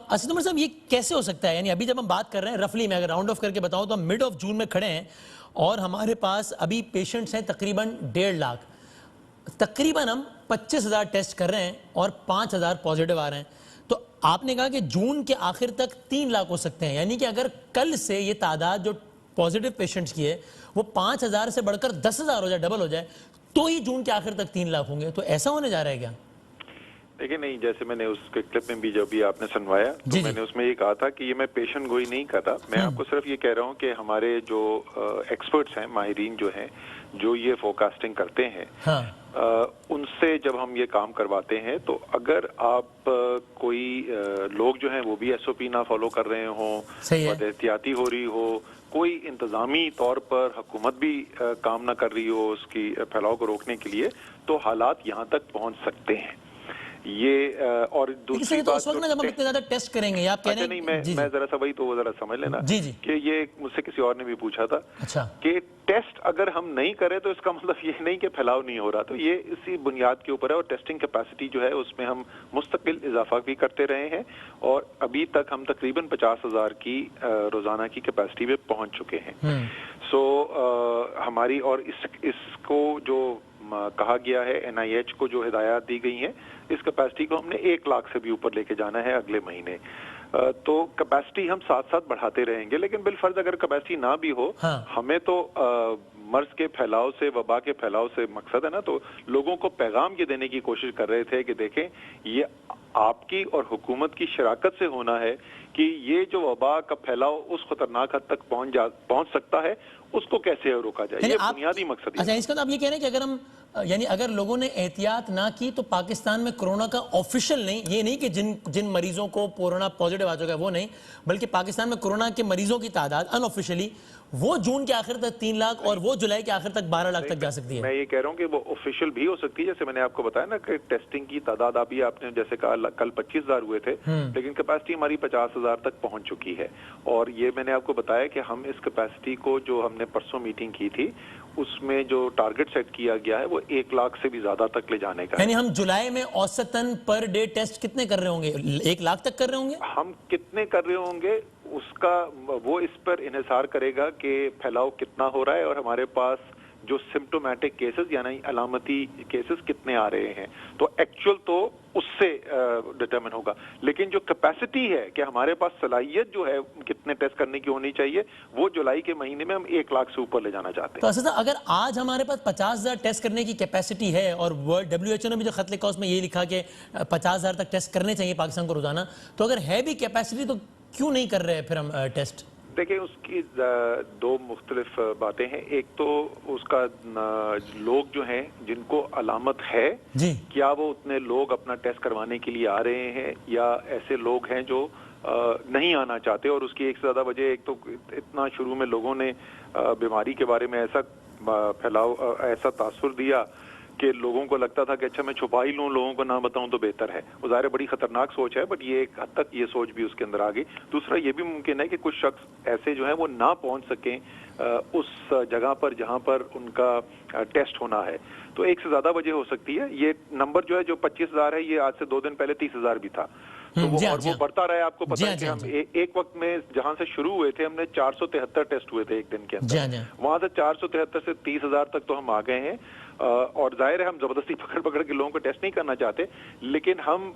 असद उमर साहब, ये कैसे हो सकता है? यानी अभी जब हम बात कर रहे हैं, रफली मैं अगर राउंड ऑफ करके बताऊं तो हम मिड ऑफ जून में खड़े हैं और हमारे पास अभी पेशेंट्स हैं तकरीबन 1.5 लाख। तकरीबन हम 25,000 टेस्ट कर रहे हैं और 5,000 पॉजिटिव आ रहे हैं। तो आपने कहा कि जून के आखिर तक 3 लाख हो सकते हैं, यानी कि अगर कल से ये तादाद जो पॉजिटिव पेशेंट्स की है वो 5,000 से बढ़कर 10,000 हो जाए, डबल हो जाए, तो ही जून के आखिर तक 3 लाख होंगे। तो ऐसा होने जा रहा है क्या? देखिए, नहीं, जैसे मैंने उसके क्लिप में भी जब भी आपने सुनवाया तो मैंने उसमें ये कहा था कि ये मैं पेशेंट गोई नहीं कर रहा। मैं आपको सिर्फ ये कह रहा हूँ कि हमारे जो एक्सपर्ट्स हैं, माहिरीन जो हैं, जो ये फोरकास्टिंग करते हैं, उनसे जब हम ये काम करवाते हैं तो अगर आप कोई लोग जो हैं वो भी SOP ना फॉलो कर रहे हों, एहतियाती हो रही हो, कोई इंतजामी तौर पर हुकूमत भी काम ना कर रही हो उसकी फैलाव को रोकने के लिए, तो हालात यहाँ तक पहुँच सकते हैं। ये और दूसरी बात, उस वक्त में जब हम इतने ज्यादा टेस्ट करेंगे, आप कह रहे हैं नहीं, मैं जरा सा वही तो जरा समझ लेना कि ये मुझसे किसी और ने भी पूछा था कि टेस्ट अगर हम नहीं करें तो इसका मतलब ये नहीं कि फैलाव नहीं हो रहा। तो ये इसी बुनियाद के ऊपर है और टेस्टिंग कैपेसिटी जो है उसमें हम मुस्तकिल इजाफा भी करते रहे हैं और अभी तक हम तकरीबन 50,000 की रोजाना की कैपेसिटी पे पहुंच चुके हैं। सो हमारी और इसको जो कहा गया है, NIH को जो हिदायत दी गई हैं, इस कैपेसिटी को हमने 1 लाख से भी ऊपर लेके जाना है अगले महीने। तो कैपेसिटी हम साथ साथ बढ़ाते रहेंगे, लेकिन बिलफर्ज अगर कैपेसिटी ना भी हो, हमें तो मर्ज के फैलाव से, वबा के फैलाव से मकसद है ना, तो लोगों को पैगाम ये देने की कोशिश कर रहे थे कि देखें, ये आपकी और हुकूमत की शराकत से होना है कि ये जो वबा का फैलाव उस खतरनाक हद तक पहुंच सकता है, उसको कैसे रोका जाए, ये बुनियादी मकसद है। अच्छा, इसका तो आप ये कह रहे हैं कि अगर हम यानी अगर लोगों ने एहतियात ना की तो पाकिस्तान में कोरोना का ऑफिशियल नहीं, ये नहीं कि जिन मरीजों को कोरोना पॉजिटिव आ चुका है वो नहीं, बल्कि पाकिस्तान में कोरोना के मरीजों की तादाद अनऑफिशियली वो जून के आखिर तक 3 लाख और वो जुलाई के आखिर तक 12 लाख तक जा सकती है। मैं ये कह रहा हूँ कि वो ऑफिशियल भी हो सकती है, जैसे मैंने आपको बताया ना कि टेस्टिंग की तादाद अभी आपने जैसे कहा कल 25,000 हुए थे, लेकिन कैपेसिटी हमारी 50,000 तक पहुंच चुकी है। और ये मैंने आपको बताया कि हम इस कैपेसिटी को, जो हमने परसों मीटिंग की थी, उसमें जो टारगेट सेट किया गया है वो 1 लाख से भी ज्यादा तक ले जाने का। यानी हम जुलाई में औसतन पर डे टेस्ट कितने कर रहे होंगे? 1 लाख तक कर रहे होंगे? हम कितने कर रहे होंगे उसका वो इस पर इन्हिसार करेगा कि फैलाव कितना हो रहा है और हमारे पास जो सिम्टोमेटिक केसेस यानी अलामती केसेस कितने आ रहे हैं। तो एक्चुअल तो उससे डिटरमिन होगा, लेकिन जो कैपेसिटी है कि हमारे पास सलाहियत जो है कितने टेस्ट करने की होनी चाहिए, वो जुलाई के महीने में हम 1 लाख से ऊपर ले जाना चाहते हैं। तो असद अगर आज हमारे पास 50,000 टेस्ट करने की कैपेसिटी है और वर्ल्ड WHO ने भी जो खत लिखा उसमें ये लिखा कि 50,000 तक टेस्ट करने चाहिए पाकिस्तान को रोजाना, तो अगर है भी कैपेसिटी तो क्यों नहीं कर रहे फिर हम टेस्ट? देखिए, उसकी दो मुख्तलिफ बातें हैं। एक तो उसका लोग जो हैं जिनको अलामत है, क्या वो उतने लोग अपना टेस्ट करवाने के लिए आ रहे हैं, या ऐसे लोग हैं जो नहीं आना चाहते। और उसकी एक से ज्यादा वजह, एक तो इतना शुरू में लोगों ने बीमारी के बारे में ऐसा फैलाव, ऐसा तासुर दिया कि लोगों को लगता था कि अच्छा मैं छुपा ही लूं, लोगों को ना बताऊं तो बेहतर है। वो ज़ाहिर बड़ी खतरनाक सोच है, बट ये एक हद तक ये सोच भी उसके अंदर आ गई। दूसरा ये भी मुमकिन है कि कुछ शख्स ऐसे जो है वो ना पहुंच सकें उस जगह पर जहां पर उनका टेस्ट होना है। तो एक से ज्यादा वजह हो सकती है। ये नंबर जो है, जो 25,000 है, ये आज से 2 दिन पहले 30,000 भी था। तो वो और वो बढ़ता रहा है। आपको पता है कि हम एक वक्त में जहां से शुरू हुए थे, हमने 473 टेस्ट हुए थे एक दिन के अंदर। वहां से 473 से 30,000 तक तो हम आ गए हैं। और जाहिर है हम जबरदस्ती पकड़ के लोगों को टेस्ट नहीं करना चाहते, लेकिन हम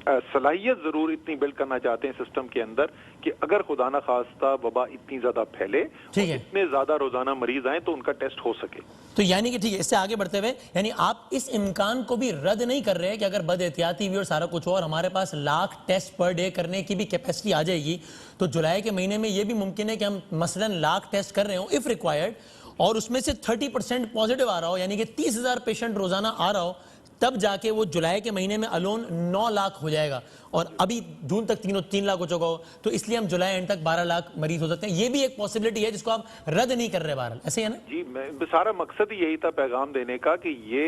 सलाहियत जरूर इतनी बिल्ड करना चाहते हैं सिस्टम के अंदर कि अगर खुदा ना खास्ता वबा इतनी ज्यादा फैले, इतने ज्यादा रोजाना मरीज आए तो उनका टेस्ट हो सके। तो यानी कि ठीक है, इससे आगे बढ़ते हुए यानी आप इस इम्कान को भी रद्द नहीं कर रहे हैं कि अगर बद एहतियाती भी और सारा कुछ हो और हमारे पास लाख टेस्ट पर डे करने की भी कैपेसिटी आ जाएगी, तो जुलाई के महीने में ये भी मुमकिन है कि हम मसलन लाख टेस्ट कर रहे हो इफ रिक्वायर्ड, और उसमें से 30% पॉजिटिव आ रहा हो, यानी कि 30,000 पेशेंट रोजाना आ रहा हो, तब जाके वो जुलाई के महीने में अलोन 9 लाख हो जाएगा। और अभी जून तक 3 लाख हो चुका हो, तो इसलिए हम जुलाई एंड तक 12 लाख मरीज हो सकते हैं। ये भी एक पॉसिबिलिटी है जिसको आप रद्द नहीं कर रहे बहरहाल, ऐसे है ना? जी, सारा मकसद ही यही था पैगाम देने का कि ये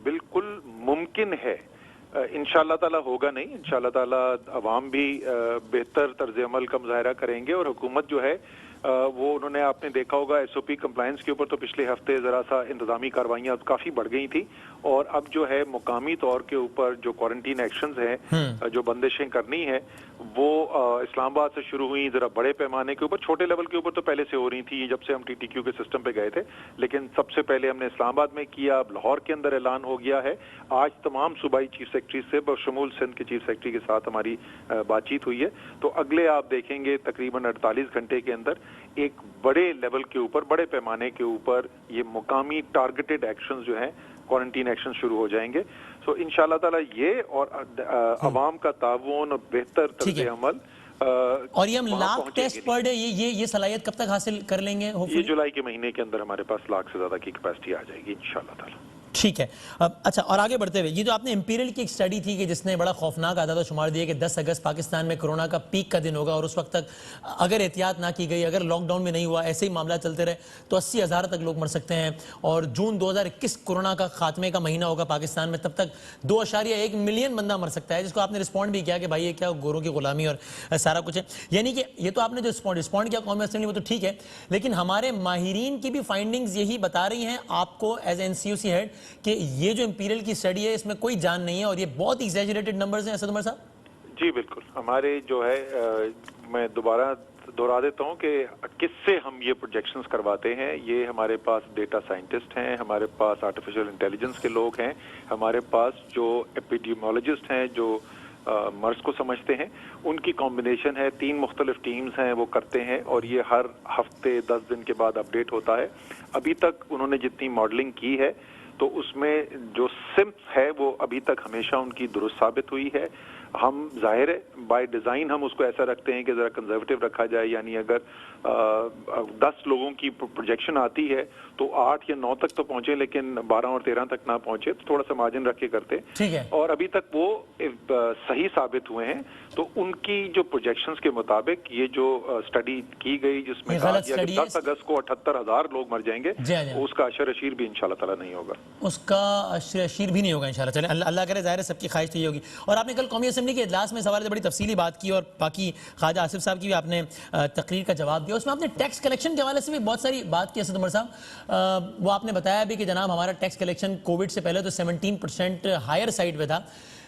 बिल्कुल मुमकिन है। इंशाअल्लाह ताला होगा नहीं, इंशाअल्लाह ताला अवाम भी बेहतर तर्ज अमल का मुजाहरा करेंगे और हुकूमत जो है वो उन्होंने, आपने देखा होगा एसओपी कंप्लायंस के ऊपर तो पिछले हफ्ते जरा सा इंतजामी कार्रवाइयां काफी बढ़ गई थी, और अब जो है मुकामी तौर के ऊपर जो क्वारंटीन एक्शंस हैं, जो बंदिशें करनी है, वो इस्लामाबाद से शुरू हुई, जरा बड़े पैमाने के ऊपर, छोटे लेवल के ऊपर तो पहले से हो रही थी जब से हम टीटीक्यू के सिस्टम पे गए थे, लेकिन सबसे पहले हमने इस्लामाबाद में किया, अब लाहौर के अंदर ऐलान हो गया है। आज तमाम सूबाई चीफ सेक्रेटरी से बशमूल सिंध के चीफ सेक्रेटरी के साथ हमारी बातचीत हुई है, तो अगले आप देखेंगे तकरीबन 48 घंटे के अंदर एक बड़े लेवल के ऊपर, बड़े पैमाने के ऊपर ये मुकामी टारगेटेड एक्शंस जो हैं, क्वारंटीन एक्शन शुरू हो जाएंगे। सो इंशाल्लाह ताला ये और अवाम का ताउन और बेहतर तर्ज अमल, और ये हम लाख टेस्ट पर डे ये सलाहियत कब तक हासिल कर लेंगे? ये जुलाई के महीने के अंदर हमारे पास लाख से ज्यादा की कैपेसिटी आ जाएगी इंशाल्लाह ताला। ठीक है। अच्छा, और आगे बढ़ते हुए, ये जो आपने इंपीरियल की एक स्टडी थी कि जिसने बड़ा खौफनाक आदाद शुमार दिया कि 10 अगस्त पाकिस्तान में कोरोना का पीक का दिन होगा, और उस वक्त तक अगर एहतियात ना की गई, अगर लॉकडाउन में नहीं हुआ, ऐसे ही मामला चलते रहे तो 80,000 तक लोग मर सकते हैं, और जून 2021 कोरोना का खात्मे का महीना होगा पाकिस्तान में, तब तक 2.1 मिलियन बंदा मर सकता है, जिसको आपने रिस्पॉन्ड भी किया कि भाई ये क्या गोरों की गुलामी और सारा कुछ है। यानी कि ये तो आपने जो रिस्पॉन्ड किया कौमी असेंबली में, तो ठीक है, लेकिन हमारे माहिरीन की भी फाइंडिंग्स यही बता रही हैं आपको एज एनसीयूसी हेड कि ये जो इंपीरियल की स्टडी है इसमें कोई जान नहीं है और ये बहुत एग्जैजरेटेड नंबर्स हैं। असद उमर साहब जी बिल्कुल, हमारे जो है मैं दोबारा दोहरा देता हूं कि किससे हम ये प्रोजेक्शंस करवाते हैं। ये हमारे पास डेटा साइंटिस्ट हैं, हमारे पास आर्टिफिशियल इंटेलिजेंस के लोग हैं, हमारे पास जो एपिडेमियोलॉजिस्ट हैं जो मर्ज को समझते हैं, उनकी कॉम्बिनेशन है। 3 मुख्तलिफ टीम्स हैं, वो करते हैं, और ये हर हफ्ते 10 दिन के बाद अपडेट होता है। अभी तक उन्होंने जितनी मॉडलिंग की है तो उसमें जो सिम्स है वो अभी तक हमेशा उनकी दुरुस्त साबित हुई है। हम जाहिर है बाय डिज़ाइन हम उसको ऐसा रखते हैं कि ज़रा कंजर्वेटिव रखा जाए, यानी अगर 10 लोगों की प्रोजेक्शन आती है तो 8 या 9 तक तो पहुंचे, लेकिन 12 और 13 तक ना पहुंचे, तो थोड़ा सा मार्जिन रख के करते। ठीक है। और अभी तक वो सही साबित हुए हैं। तो उनकी जो प्रोजेक्शंस के मुताबिक ये जो स्टडी की गई जिसमें कहा गया कि 10 अगस्त को 78,000 लोग मर जाएंगे, उसका अशर अशीर भी इंशाल्लाह ताला नहीं होगा। उसका अशर अशीर भी नहीं होगा इंशाल्लाह। चले अल्लाह करे, ज़ाहिर है सबकी ख्वाहिश तो ये होगी। और आपने कल कौमी असेंबली के इजलास में सवाल से बड़ी तफसीली बात की, और बाकी ख्वाजा आसिफ साहब की भी आपने तकरीर का जवाब दिया। उसमें आपने टैक्स कलेक्शन के हवाले से भी बहुत सारी बात की असद उमर साहब। वो आपने बताया भी कि जनाब हमारा टैक्स कलेक्शन कोविड से पहले तो 17% हायर साइड पे था,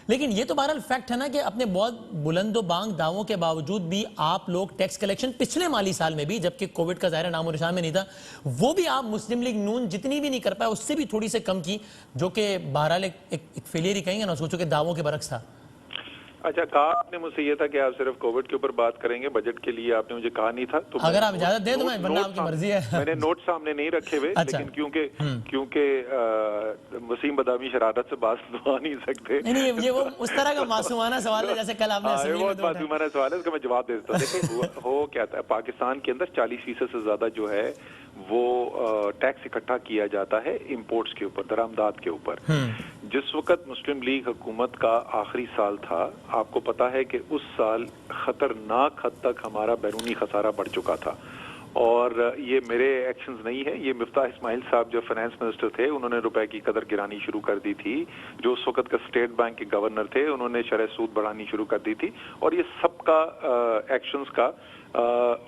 लेकिन ये तो बहरहाल फैक्ट है ना कि अपने बहुत बुलंदो बांग दावों के बावजूद भी आप लोग टैक्स कलेक्शन पिछले माली साल में भी, जबकि कोविड का ज़ाहिर नामो निशान में नहीं था, वो भी आप मुस्लिम लीग नून जितनी भी नहीं कर पाए उससे भी थोड़ी से कम की, जो कि बहरहाल एक फेलियर ही कहेंगे ना उसको, कि दावों के बरक्स था। अच्छा, कहा आपने मुझसे ये था कि आप सिर्फ कोविड के ऊपर बात करेंगे, बजट के लिए आपने मुझे कहा नहीं था। तो अगर आप इजाजत दें तो मैं, वरना आपकी मर्जी है। मैंने नोट सामने नहीं रखे हुए। अच्छा। लेकिन क्योंकि वसीम बदामी शरारत से बात आ नहीं सकते। नहीं, ये वो उस तरह का मासूमाना सवाल है जैसे कल आपने बहुत मासूमाना सवाल है, उसका मैं जवाब दे देता हूँ। देखिए हो क्या था, पाकिस्तान के अंदर 40% से ज्यादा जो है वो टैक्स इकट्ठा किया जाता है इम्पोर्ट्स के ऊपर, दरामदात के ऊपर। जिस वक्त मुस्लिम लीग हुकूमत का आखिरी साल था, आपको पता है कि उस साल खतरनाक हद तक हमारा बैरूनी खसारा बढ़ चुका था। और ये मेरे एक्शंस नहीं है, ये मिफ्ताह इस्माइल साहब जो फाइनेंस मिनिस्टर थे, उन्होंने रुपए की कदर गिरानी शुरू कर दी थी। जो उस वक्त का स्टेट बैंक के गवर्नर थे, उन्होंने शरह सूद बढ़ानी शुरू कर दी थी। और ये सबका एक्शंस का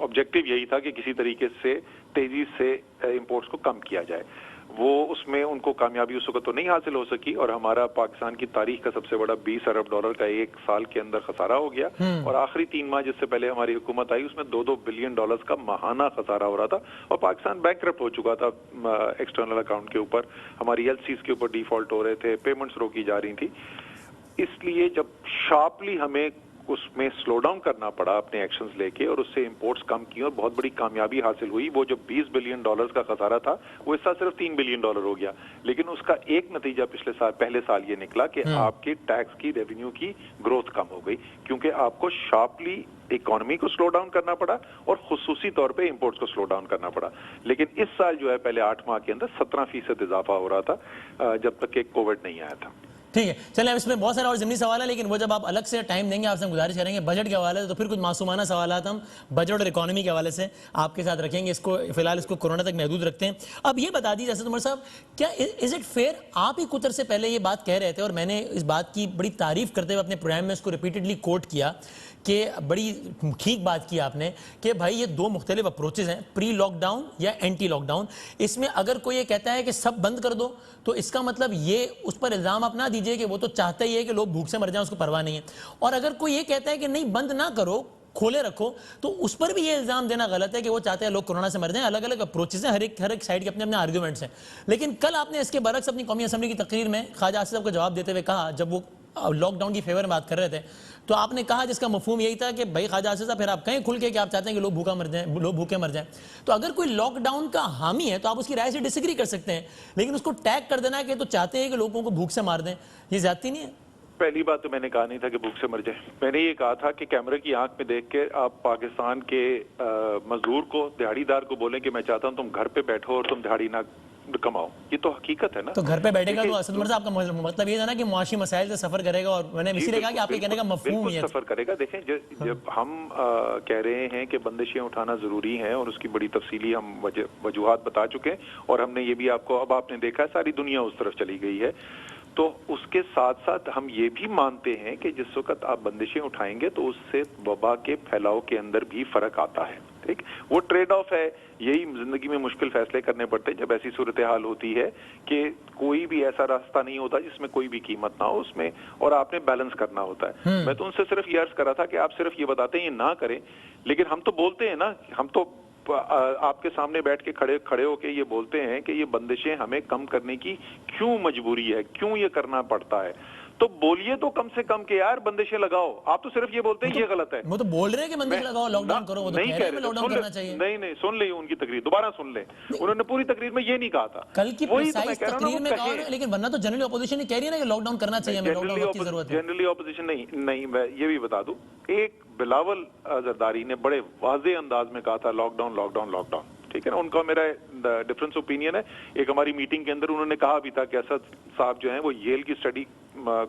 ऑब्जेक्टिव यही था कि किसी तरीके से तेजी से इंपोर्ट्स को कम किया जाए। वो उसमें उनको कामयाबी उस वक्त तो नहीं हासिल हो सकी, और हमारा पाकिस्तान की तारीख का सबसे बड़ा $20 अरब का एक साल के अंदर खसारा हो गया। और आखिरी 3 माह जिससे पहले हमारी हुकूमत आई, उसमें $2-2 बिलियन का माहाना खसारा हो रहा था, और पाकिस्तान बैंकरप्ट हो चुका था। एक्सटर्नल अकाउंट के ऊपर, हमारी एलसीज के ऊपर डिफॉल्ट हो रहे थे, पेमेंट्स रोकी जा रही थी। इसलिए जब शार्पली हमें उसमें स्लो डाउन करना पड़ा अपने एक्शंस लेके, और उससे इंपोर्ट्स कम की और बहुत बड़ी कामयाबी हासिल हुई। वो जो $20 बिलियन का खसारा था, वो इस साल सिर्फ $3 बिलियन हो गया। लेकिन उसका एक नतीजा पहले साल ये निकला कि आपके टैक्स की रेवेन्यू की ग्रोथ कम हो गई, क्योंकि आपको शार्पली इकोनॉमी को स्लो डाउन करना पड़ा और खुसूसी तौर पे इंपोर्ट्स को स्लो डाउन करना पड़ा। लेकिन इस साल जो है पहले 8 माह के अंदर 17% इजाफा हो रहा था, जब तक कि कोविड नहीं आया था। ठीक है, चलें अब इसमें बहुत सारा और ज़मीनी सवाल है, लेकिन वो जब आप अलग से टाइम देंगे आपसे हम गुजारिश करेंगे। बजट के हवाले से तो फिर कुछ मासूमाना सवालात हम बजट और इकोनॉमी के हवाले से आपके साथ रखेंगे। इसको फिलहाल इसको कोरोना तक महदूद रखते हैं। अब ये बता दीजिए असद उमर साहब, क्या इज़ इट फेयर, आप ही कुछ अरसे पहले ये बात कह रहे थे और मैंने इस बात की बड़ी तारीफ करते हुए अपने प्रोग्राम में इसको रिपीटेडली कोट किया कि बड़ी ठीक बात की आपने कि भाई ये दो मुख्तलिफ अप्रोचेज हैं, प्री लॉकडाउन या एंटी लॉकडाउन। इसमें अगर कोई ये कहता है कि सब बंद कर दो तो इसका मतलब ये उस पर इल्ज़ाम आप ना दीजिए कि वो तो चाहता ही है कि लोग भूख से मर जाएं, उसको परवाह नहीं है। और अगर कोई ये कहता है कि नहीं बंद ना करो, खोले रखो, तो उस पर भी ये इल्ज़ाम देना गलत है कि वो चाहते हैं लोग कोरोना से मर जाएं। अलग अलग अप्रोचेस हैं, हर एक साइड के अपने अपने आर्ग्यूमेंट्स हैं। लेकिन कल आपने इसके बरक्स अपनी कौमी असम्बली की तकरीर में ख्वाजा आसिफ साहब को जवाब देते हुए कहा, जब वो लॉकडाउन की फेवर में बात कर रहे थे, तो आपने कहा जिसका मफहूम यही था कि भाई ख्वाजा आसिफ साहब फिर आप कहें खुल के कि आप चाहते हैं कि लोग भूखा मर जाएं, लोग भूखे मर जाएं। तो अगर कोई लॉकडाउन का हामी है तो आप उसकी राय से डिसएग्री कर सकते हैं, लेकिन उसको टैग कर देना है कि तो चाहते हैं कि लोगों को भूख से मार दें, ये ज्यादती नहीं है? पहली बात तो मैंने कहा नहीं था कि भूख से मर जाए। मैंने ये कहा था कि कैमरे की आंख में देख के आप पाकिस्तान के मजदूर को, दिहाड़ीदार को बोलें कि मैं चाहता हूं तुम घर पे बैठो और तुम दिहाड़ी ना कमाओ। ये तो हकीकत है ना। तो घर पे बैठेगा तो असद उमर साहब का मतलब ये था ना कि मुआशी मसाइल से सफर करेगा, और मैंने इसीलिए कहा कि आपके कहने का मफहूम ये सफर करेगा। देखें, जब हम कह रहे हैं कि बंदिशें उठाना जरूरी है और उसकी बड़ी तफसीली हम वजूहात बता चुके हैं, और हमने ये भी आपको, अब आपने देखा है सारी दुनिया उस तरफ चली गई है, तो उसके साथ साथ हम ये भी मानते हैं कि जिस वक्त आप बंदिशें उठाएंगे तो उससे वबा के फैलाव के अंदर भी फर्क आता है। ठीक, वो ट्रेड ऑफ है। यही जिंदगी में मुश्किल फैसले करने पड़ते हैं जब ऐसी सूरत हाल होती है कि कोई भी ऐसा रास्ता नहीं होता जिसमें कोई भी कीमत ना हो उसमें, और आपने बैलेंस करना होता है। मैं तो उनसे सिर्फ ये अर्ज कर रहा था कि आप सिर्फ ये बताते हैं ये ना करें, लेकिन हम तो बोलते हैं ना, हम तो आपके सामने बैठ के खड़े होके ये बोलते हैं कि ये बंदिशें हमें कम करने की क्यों मजबूरी है, क्यों ये करना पड़ता है। तो बोलिए तो कम से कम के यार बंदिशें लगाओ। आप तो सिर्फ ये बोलते हैं ये गलत है। वो तो बोल रहे हैं कि बंदिशें लगाओ, लॉकडाउन करो, वो तो कह रहे हैं लॉकडाउन करना चाहिए। नहीं, सुन ले उनकी तकरीर, दोबारा सुन ले। उन्होंने पूरी तकरीर में ये नहीं कहा था। कल की प्रिसाइज तकरीर में कहा, लेकिन वरना तो जनरली ऑपोजिशन कह रही है ना कि लॉकडाउन करना चाहिए, हमें लॉकडाउन की जरूरत है। जनरली ऑपोजिशन नहीं, मैं ये भी बता दूं, एक बिलावल जरदारी ने बड़े वाज़ेह अंदाज में कहा था लॉकडाउन लॉकडाउन लॉकडाउन। ठीक है ना, उनका मेरा डिफरेंस ओपिनियन है। एक हमारी मीटिंग के अंदर उन्होंने कहा भी था कि असद साहब जो हैं वो येल की स्टडी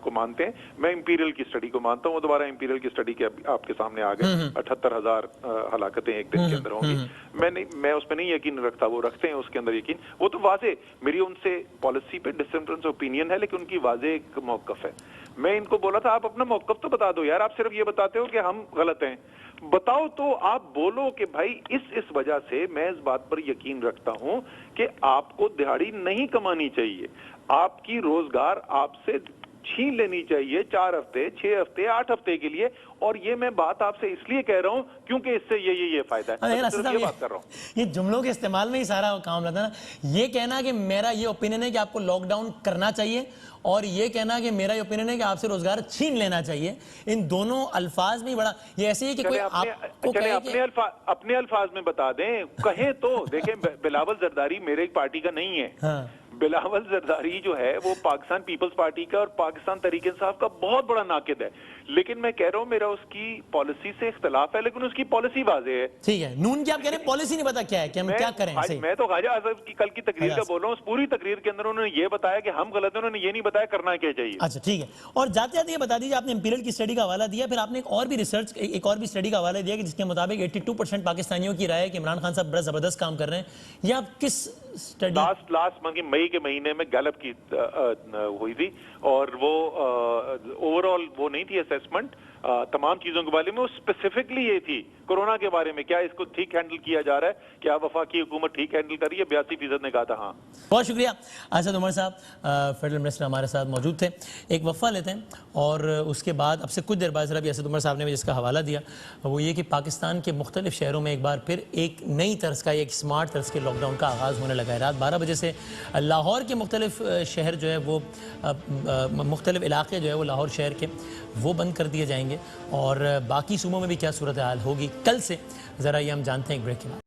को मानते हैं, मैं इंपीरियल की स्टडी को मानता हूं। वो दोबारा इंपीरियल की स्टडी के आपके सामने आ गए। 78,000 हलाकतें एक दिन के अंदर होंगी। मैं उस पर नहीं यकीन रखता, वो रखते हैं उसके अंदर यकीन। वो तो वाजे मेरी उनसे पॉलिसी पे डिफरेंस ओपिनियन है, लेकिन उनकी वाजे एक मौकफ है। मैं इनको बोला था आप अपना मौकफ तो बता दो यार, आप सिर्फ ये बताते हो कि हम गलत हैं। बताओ तो, आप बोलो कि भाई इस वजह से मैं इस बात पर यकीन रखता हूं कि आपको दिहाड़ी नहीं कमानी चाहिए, आपकी रोजगार आपसे छीन लेनी चाहिए 4 हफ्ते, 6 हफ्ते, 8 हफ्ते के लिए। और ये मैं बात आपसे इसलिए कह रहा हूं क्योंकि इससे ये फायदा है। मैं सिर्फ ये बात कर रहा हूं। ये जुमलों के इस्तेमाल में ही सारा काम रहता है ना। ये कहना कि मेरा ये ओपिनियन है कि आपको लॉकडाउन करना चाहिए, और ये कहना कि मेरा ये ओपिनियन है कि आपसे रोजगार छीन लेना चाहिए, इन दोनों अल्फाज में बड़ा ये ऐसे ही कि कोई आपको अपने अल्फाज में बता दें, कहें तो। देखें, बिलावल जरदारी मेरे पार्टी का नहीं है। हाँ। बिलावल जरदारी जो है वो पाकिस्तान पीपल्स पार्टी का और पाकिस्तान तहरीक इंसाफ का बहुत बड़ा नाकिद है। लेकिन मैं कह रहा हूं मेरा उसकी पॉलिसी से इख्तलाफ है, लेकिन उसकी पॉलिसी वाज़ेह है। ठीक है, नून की आप कह रहे हैं पॉलिसी नहीं पता क्या है कि हम क्या करें। मैं तो ख्वाजा आसिफ की कल की तकरीर का बोल रहा हूं। उस पूरी तकरीर के अंदर उन्होंने ये बताया कि हम गलत हैं, उन्होंने ये नहीं बताया करना क्या चाहिए। अच्छा ठीक है, और जाते जाते ये बता दीजिए, आपने इंपीरियल की स्टडी का हवाला दिया, फिर आपने एक और भी स्टडी का हवाला दिया कि जिसके मुताबिक 82% पाकिस्तानियों की राय है कि इमरान खान साहब बड़ा जबरदस्त काम कर रहे हैं। ये आप किस स्टडी? लास्ट मई के महीने में गैलप की हुई थी, और वो ओवरऑल वो नहीं थी असेसमेंट तमाम चीजों के बारे में, वो स्पेसिफिकली ये थी कोरोना के बारे में, क्या इसको ठीक हैंडल किया जा रहा है, क्या वफाकी हुकूमत ठीक हैंडल कर रही है। 82% ने कहा था हाँ। बहुत शुक्रिया असद उमर साहब, फेडरल मिनिस्टर हमारे साथ मौजूद थे। एक वफ़ा लेते हैं, और उसके बाद अब से कुछ देर बाद भी असद उमर साहब ने जिसका हवाला दिया वो ये कि पाकिस्तान के मुख्तलिफ शहरों में एक बार फिर एक नई तर्ज का, एक स्मार्ट तर्ज के लॉकडाउन का आगाज़ होने लगा है। रात 12 बजे से लाहौर के मुख्तलिफ शहर जो है वो मुख्तलिफ इलाके जो है वो लाहौर शहर के वो बंद कर दिए जाएंगे, और बाकी सूबों में भी क्या सूरत हाल होगी कल से, ज़रा ये हम जानते हैं एक ब्रेक के बाद।